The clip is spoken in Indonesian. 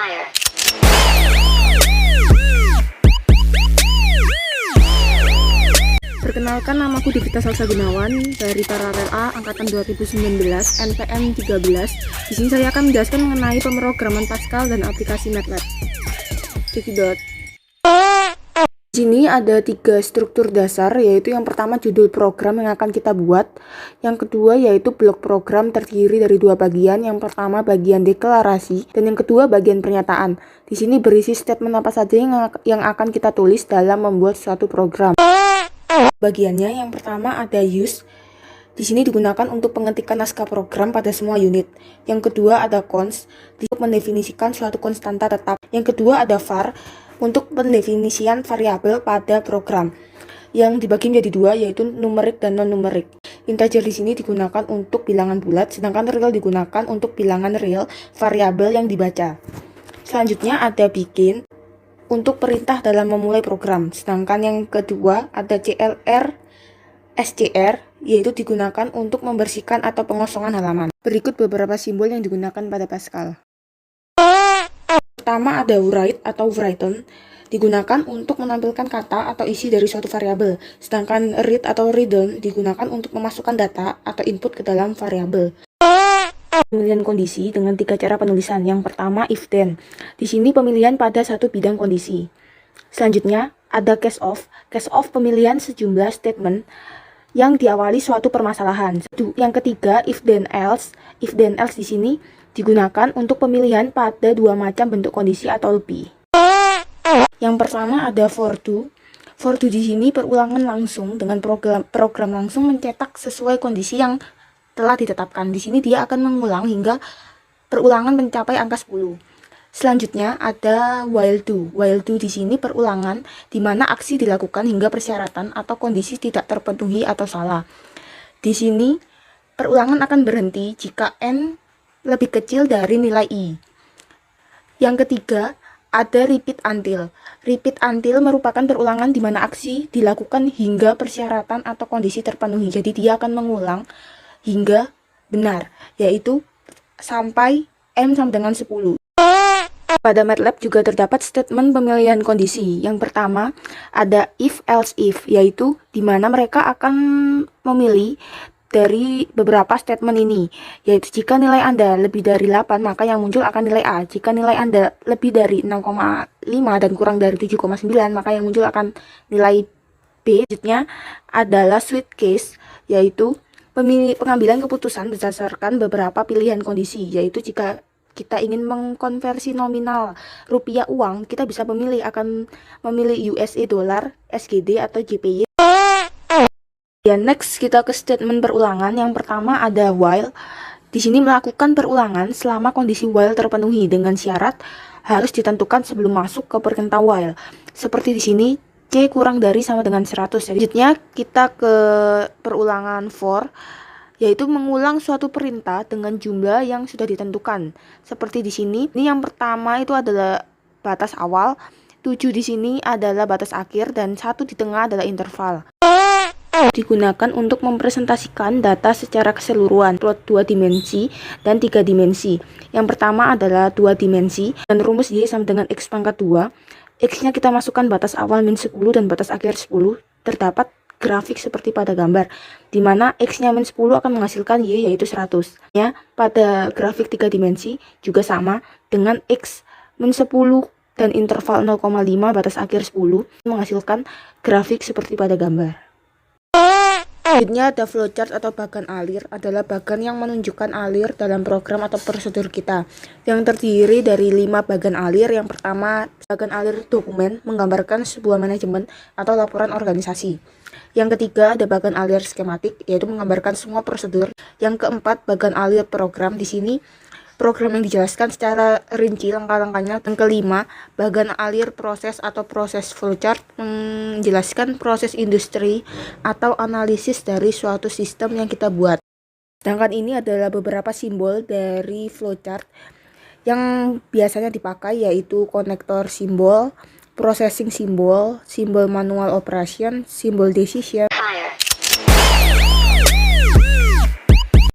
Fire. Perkenalkan, namaku Devita Salsa Gunawan dari Paralel A angkatan 2019 NPM 13. Di sini saya akan menjelaskan mengenai pemrograman Pascal dan aplikasi MATLAB. Cekidot. Di sini ada 3 struktur dasar, yaitu yang pertama judul program yang akan kita buat, yang kedua yaitu blok program terdiri dari 2 bagian, yang pertama bagian deklarasi dan yang kedua bagian pernyataan. Di sini berisi statement apa saja yang akan kita tulis dalam membuat suatu program. Bagiannya yang pertama ada use. Di sini digunakan untuk pengetikan naskah program pada semua unit. Yang kedua ada const, untuk mendefinisikan suatu konstanta tetap. Yang kedua ada var, untuk pendefinisian variabel pada program. Yang dibagi menjadi 2, yaitu numerik dan non-numerik. Integer di sini digunakan untuk bilangan bulat, sedangkan real digunakan untuk bilangan real variabel yang dibaca. Selanjutnya ada begin, untuk perintah dalam memulai program. Sedangkan yang kedua ada CLR, SCR, yaitu digunakan untuk membersihkan atau pengosongan halaman. Berikut beberapa simbol yang digunakan pada Pascal. Pertama ada write atau written, digunakan untuk menampilkan kata atau isi dari suatu variabel. Sedangkan read atau return digunakan untuk memasukkan data atau input ke dalam variabel. Pemilihan kondisi dengan 3 cara penulisan. Yang pertama if then. Di sini pemilihan pada satu bidang kondisi. Selanjutnya ada case of. Case of pemilihan sejumlah statement yang diawali suatu permasalahan. Yang ketiga if then else. If then else di sini digunakan untuk pemilihan pada 2 macam bentuk kondisi atau lebih. Yang pertama ada for do. For do di sini perulangan langsung dengan program langsung mencetak sesuai kondisi yang telah ditetapkan. Di sini dia akan mengulang hingga perulangan mencapai angka 10. Selanjutnya ada while do. While do di sini perulangan di mana aksi dilakukan hingga persyaratan atau kondisi tidak terpenuhi atau salah. Di sini perulangan akan berhenti jika n lebih kecil dari nilai i. Yang ketiga ada repeat until. Repeat until merupakan perulangan di mana aksi dilakukan hingga persyaratan atau kondisi terpenuhi. Jadi dia akan mengulang hingga benar, yaitu sampai m sama dengan 10. Pada MATLAB juga terdapat statement pemilihan kondisi. Yang pertama ada if else if, yaitu di mana mereka akan memilih dari beberapa statement ini, yaitu jika nilai Anda lebih dari 8 maka yang muncul akan nilai A, jika nilai Anda lebih dari 6,5 dan kurang dari 7,9 maka yang muncul akan nilai B. Selanjutnya adalah switch case, yaitu pengambilan keputusan berdasarkan beberapa pilihan kondisi, yaitu jika kita ingin mengkonversi nominal rupiah uang, kita bisa akan memilih USA dolar, SGD atau JPY. Ya, next kita ke statement perulangan. Yang pertama ada while. Di sini melakukan perulangan selama kondisi while terpenuhi dengan syarat harus ditentukan sebelum masuk ke perintah while. Seperti di sini C kurang dari sama dengan 100. Selanjutnya kita ke perulangan for, yaitu mengulang suatu perintah dengan jumlah yang sudah ditentukan. Seperti di sini, ini yang pertama itu adalah batas awal, 7 di sini adalah batas akhir dan 1 di tengah adalah interval. Digunakan untuk mempresentasikan data secara keseluruhan, plot 2 dimensi dan 3 dimensi. Yang pertama adalah 2 dimensi dan rumus Y sama dengan X pangkat 2. X-nya kita masukkan batas awal min 10 dan batas akhir 10. Terdapat grafik seperti pada gambar, di mana X-nya min 10 akan menghasilkan Y yaitu 100. Ya, pada grafik 3 dimensi juga sama dengan X min 10 dan interval 0,5 batas akhir 10 menghasilkan grafik seperti pada gambar. Selanjutnya ada flowchart atau bagan alir, adalah bagan yang menunjukkan alir dalam program atau prosedur kita, yang terdiri dari 5 bagan alir. Yang pertama, bagan alir dokumen menggambarkan sebuah manajemen atau laporan organisasi. Yang ketiga ada bagan alir skematik, yaitu menggambarkan semua prosedur. Yang keempat bagan alir program, di sini program yang dijelaskan secara rinci langkah-langkahnya. Dan kelima, bagan alir proses atau proses flowchart menjelaskan proses industri atau analisis dari suatu sistem yang kita buat. Sedangkan ini adalah beberapa simbol dari flowchart yang biasanya dipakai, yaitu konektor simbol, processing simbol, simbol manual operation, simbol decision,